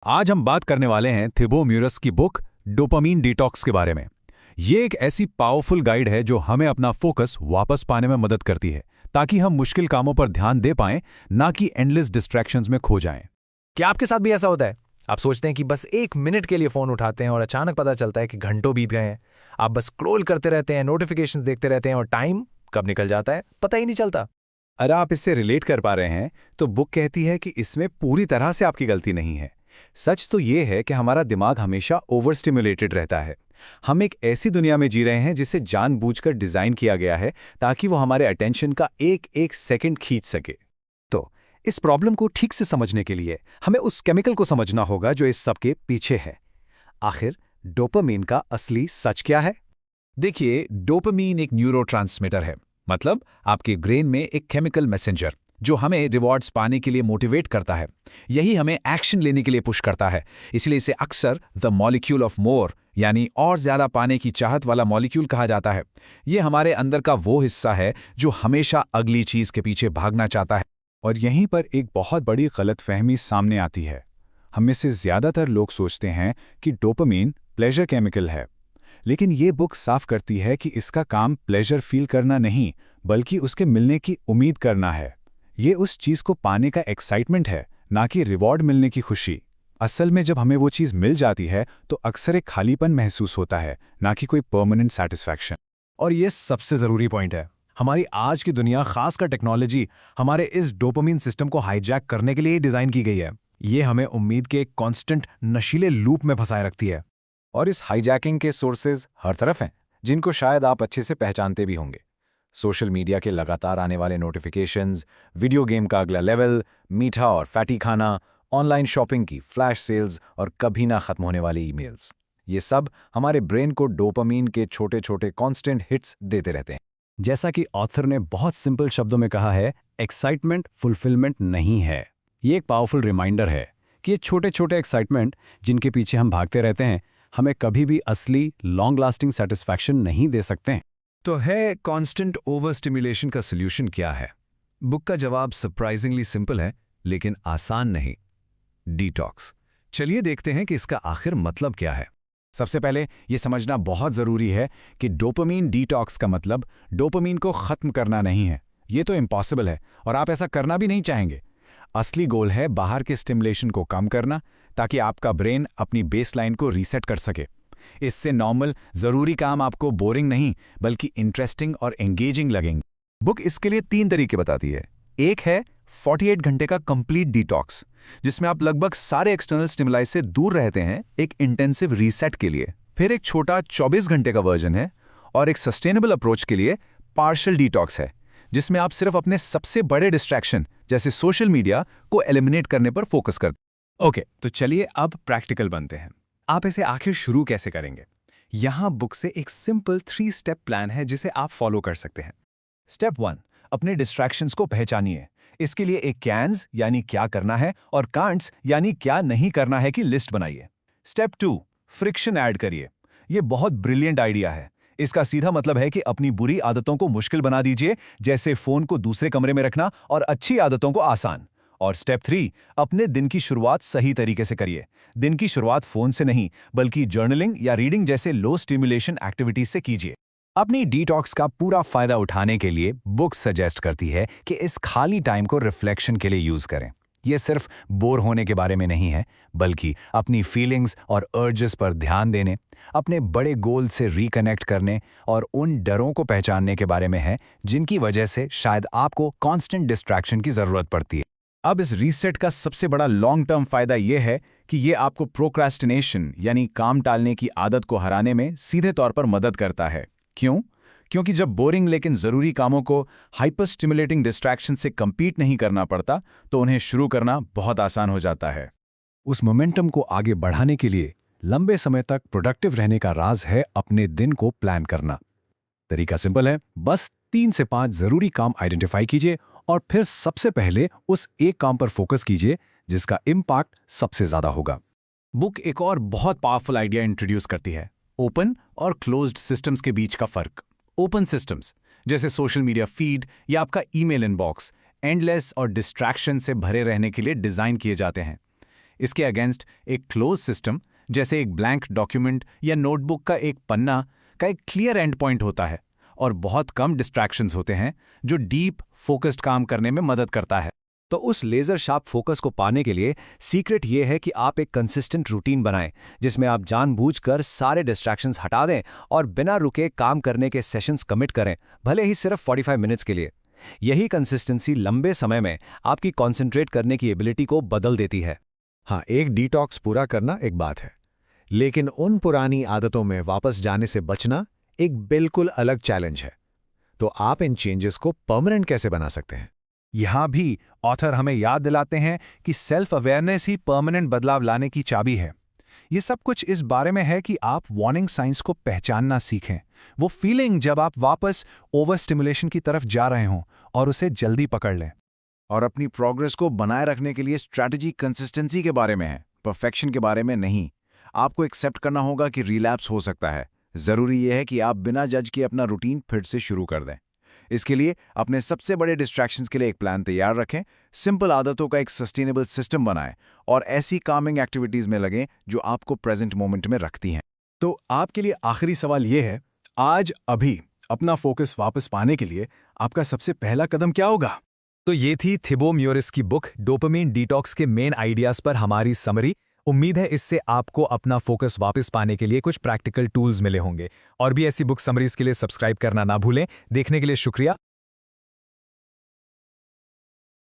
आज हम बात करने वाले हैं थिबो म्यूरस की बुक डोपामीन डिटॉक्स के बारे में। ये एक ऐसी पावरफुल गाइड है जो हमें अपना फोकस वापस पाने में मदद करती है, ताकि हम मुश्किल कामों पर ध्यान दे पाएं, ना कि एंडलेस डिस्ट्रैक्शंस में खो जाएं। क्या आपके साथ भी ऐसा होता है? आप सोचते हैं कि बस 1 मिनट के लिए फोन उठाते हैं और अचानक पता चलता है कि घंटों बीत गए हैं। आप बस स्क्रॉल करते रहते हैं, नोटिफिकेशंस देखते रहते हैं और टाइम कब निकल जाता है पता ही नहीं चलता। अगर आप इससे रिलेट कर पा रहे हैं तो बुक कहती है कि इसमें पूरी तरह से आपकी गलती नहीं है। सच तो ये है कि हमारा दिमाग हमेशा ओवर स्टिमुलेटेड रहता है। हम एक ऐसी दुनिया में जी रहे हैं जिसे जानबूझकर डिजाइन किया गया है ताकि वो हमारे अटेंशन का एक एक सेकंड खींच सके। तो इस प्रॉब्लम को ठीक से समझने के लिए हमें उस केमिकल को समझना होगा जो इस सब के पीछे है। आखिर डोपामीन का असली सच क्या है? देखिए, डोपामीन एक न्यूरोट्रांसमीटर है, मतलब आपके ब्रेन में एक केमिकल मैसेंजर जो हमें रिवॉर्ड्स पाने के लिए मोटिवेट करता है। यही हमें एक्शन लेने के लिए पुश करता है। इसलिए इसे अक्सर द मॉलिक्यूल ऑफ मोर यानी और ज्यादा पाने की चाहत वाला मॉलिक्यूल कहा जाता है। ये हमारे अंदर का वो हिस्सा है जो हमेशा अगली चीज के पीछे भागना चाहता है। और यहीं पर एक बहुत बड़ी गलतफहमी सामने आती है। हम में से ज्यादातर लोग सोचते हैं कि डोपामीन प्लेजर केमिकल है, लेकिन ये बुक साफ करती है कि इसका काम प्लेजर फील करना नहीं, बल्कि उसके मिलने की उम्मीद करना है। ये उस चीज को पाने का एक्साइटमेंट है, ना कि रिवॉर्ड मिलने की खुशी। असल में जब हमें वो चीज मिल जाती है तो अक्सर एक खालीपन महसूस होता है, ना कि कोई परमानेंट सेटिस्फैक्शन। और ये सबसे जरूरी पॉइंट है। हमारी आज की दुनिया, खासकर टेक्नोलॉजी, हमारे इस डोपामीन सिस्टम को हाईजैक करने के लिए ही डिजाइन की गई है। ये हमें उम्मीद के एक कांस्टेंट नशीले लूप में फंसाए रखती है। और इस हाईजैकिंग के सोर्सेज हर तरफ हैं, जिनको शायद आप अच्छे से पहचानते भी होंगे। सोशल मीडिया के लगातार आने वाले नोटिफिकेशंस, वीडियो गेम का अगला लेवल, मीठा और फैटी खाना, ऑनलाइन शॉपिंग की फ्लैश सेल्स और कभी ना खत्म होने वाले ईमेल्स। ये सब हमारे ब्रेन को डोपामीन के छोटे छोटे कांस्टेंट हिट्स देते रहते हैं। जैसा कि ऑथर ने बहुत सिंपल शब्दों में कहा है, एक्साइटमेंट फुलफिलमेंट नहीं है। ये एक पावरफुल रिमाइंडर है कि ये छोटे छोटे एक्साइटमेंट जिनके पीछे हम भागते रहते हैं, हमें कभी भी असली लॉन्ग लास्टिंग सेटिस्फैक्शन नहीं दे सकते हैं। तो है कांस्टेंट ओवर स्टिमुलेशन का सोल्यूशन क्या है? बुक का जवाब सरप्राइजिंगली सिंपल है, लेकिन आसान नहीं। डिटॉक्स। चलिए देखते हैं कि इसका आखिर मतलब क्या है। सबसे पहले ये समझना बहुत जरूरी है कि डोपामीन डिटॉक्स का मतलब डोपामीन को खत्म करना नहीं है। ये तो इम्पॉसिबल है और आप ऐसा करना भी नहीं चाहेंगे। असली गोल है बाहर के स्टिमुलेशन को कम करना, ताकि आपका ब्रेन अपनी बेसलाइन को रीसेट कर सके। इससे नॉर्मल जरूरी काम आपको बोरिंग नहीं, बल्कि इंटरेस्टिंग और एंगेजिंग लगेंगे। बुक इसके लिए 3 तरीके बताती है। एक है 48 घंटे का कंप्लीट डिटॉक्स, जिसमें आप लगभग सारे एक्सटर्नल स्टिमुलाई से दूर रहते हैं, एक इंटेंसिव रीसेट के लिए। फिर एक छोटा 24 घंटे का वर्जन है, और एक सस्टेनेबल अप्रोच के लिए पार्शियल डिटॉक्स है, जिसमें आप सिर्फ अपने सबसे बड़े डिस्ट्रैक्शन जैसे सोशल मीडिया को एलिमिनेट करने पर फोकस करते। ओके, तो चलिए अब प्रैक्टिकल बनते हैं। आप इसे आखिर शुरू कैसे करेंगे? यहां बुक से एक सिंपल 3 स्टेप प्लान है जिसे आप फॉलो कर सकते हैं। स्टेप 1, अपने डिस्ट्रैक्शंस को पहचानिए। इसके लिए एक कैन्स यानी क्या करना है और कांट्स यानी क्या नहीं करना है की लिस्ट बनाइए। स्टेप 2, फ्रिक्शन ऐड करिए। यह बहुत ब्रिलियंट आइडिया है। इसका सीधा मतलब है कि अपनी बुरी आदतों को मुश्किल बना दीजिए, जैसे फोन को दूसरे कमरे में रखना, और अच्छी आदतों को आसान। और स्टेप 3, अपने दिन की शुरुआत सही तरीके से करिए। दिन की शुरुआत फोन से नहीं, बल्कि जर्नलिंग या रीडिंग जैसे लो स्टिमुलेशन एक्टिविटीज से कीजिए। अपनी डिटॉक्स का पूरा फायदा उठाने के लिए बुक सजेस्ट करती है कि इस खाली टाइम को रिफ्लेक्शन के लिए यूज करें। यह सिर्फ बोर होने के बारे में नहीं है, बल्कि अपनी फीलिंग्स और अर्जेस पर ध्यान देने, अपने बड़े गोल से रिकनेक्ट करने और उन डरों को पहचानने के बारे में है जिनकी वजह से शायद आपको कांस्टेंट डिस्ट्रैक्शन की जरूरत पड़ती है। अब इस रीसेट का सबसे बड़ा लॉन्ग टर्म फायदा यह है कि यह आपको प्रोक्रास्टिनेशन यानी काम टालने की आदत को हराने में सीधे तौर पर मदद करता है। क्यों? क्योंकि जब बोरिंग लेकिन जरूरी कामों को हाइपर स्टिमुलेटिंग डिस्ट्रैक्शन से कंपीट नहीं करना पड़ता, तो उन्हें शुरू करना बहुत आसान हो जाता है। उस मोमेंटम को आगे बढ़ाने के लिए लंबे समय तक प्रोडक्टिव रहने का राज है अपने दिन को प्लान करना। तरीका सिंपल है, बस 3 से 5 जरूरी काम आइडेंटिफाई कीजिए और फिर सबसे पहले उस एक काम पर फोकस कीजिए जिसका इम्पैक्ट सबसे ज्यादा होगा। बुक एक और बहुत पावरफुल आइडिया इंट्रोड्यूस करती है, ओपन और क्लोज्ड सिस्टम्स के बीच का फर्क। ओपन सिस्टम्स जैसे सोशल मीडिया फीड या आपका ईमेल इनबॉक्स एंडलेस और डिस्ट्रैक्शन से भरे रहने के लिए डिजाइन किए जाते हैं। इसके अगेंस्ट एक क्लोज सिस्टम जैसे एक ब्लैंक डॉक्यूमेंट या नोटबुक का एक पन्ना का एक क्लियर एंड पॉइंट होता है और बहुत कम डिस्ट्रैक्शंस होते हैं जो डीप फोकस्ड काम करने में मदद करता है। तो उस लेजर शार्प फोकस को पाने के लिए सीक्रेट ये है कि आप एक कंसिस्टेंट रूटीन बनाएं जिसमें आप जानबूझकर सारे डिस्ट्रैक्शंस हटा दें और बिना रुके काम करने के सेशंस कमिट करें, भले ही सिर्फ 45 मिनट्स के लिए। यही कंसिस्टेंसी लंबे समय में आपकी कॉन्सेंट्रेट करने की एबिलिटी को बदल देती है। हाँ, एक डिटॉक्स पूरा करना एक बात है, लेकिन उन पुरानी आदतों में वापस जाने से बचना एक बिल्कुल अलग चैलेंज है। तो आप इन चेंजेस को परमानेंट कैसे बना सकते हैं? यहाँ भी ऑथर हमें याद दिलाते हैं कि सेल्फ अवेयरनेस ही परमानेंट बदलाव लाने की चाबी है। ये सब कुछ इस बारे में है कि आप वार्निंग साइंस को पहचानना सीखें, वो फीलिंग जब आप वापस ओवर स्टिमुलेशन की तरफ जा रहे हों, और उसे जल्दी पकड़ लें। और अपनी प्रोग्रेस को बनाए रखने के लिए स्ट्रैटेजी कंसिस्टेंसी के बारे में है, परफेक्शन के बारे में नहीं। आपको एक्सेप्ट करना होगा कि रिलैप्स हो सकता है। ज़रूरी यह है कि आप बिना जज किए अपना रूटीन फिर से शुरू कर दें। इसके लिए अपने सबसे बड़े डिस्ट्रैक्शंस के लिए एक प्लान तैयार रखें, सिंपल आदतों का एक सस्टेनेबल सिस्टम बनाएं और ऐसी कामिंग एक्टिविटीज़ में लगें जो आपको प्रेजेंट मोमेंट में रखती हैं। तो आपके लिए आखिरी सवाल ये है, आज अभी अपना फोकस वापस पाने के लिए आपका सबसे पहला कदम क्या होगा? तो ये थी थिबो म्योरिस की बुक डोपामिन डिटॉक्स के मेन आइडियाज पर हमारी समरी। उम्मीद है इससे आपको अपना फोकस वापस पाने के लिए कुछ प्रैक्टिकल टूल्स मिले होंगे। और भी ऐसी बुक समरीज के लिए सब्सक्राइब करना ना भूलें। देखने के लिए शुक्रिया।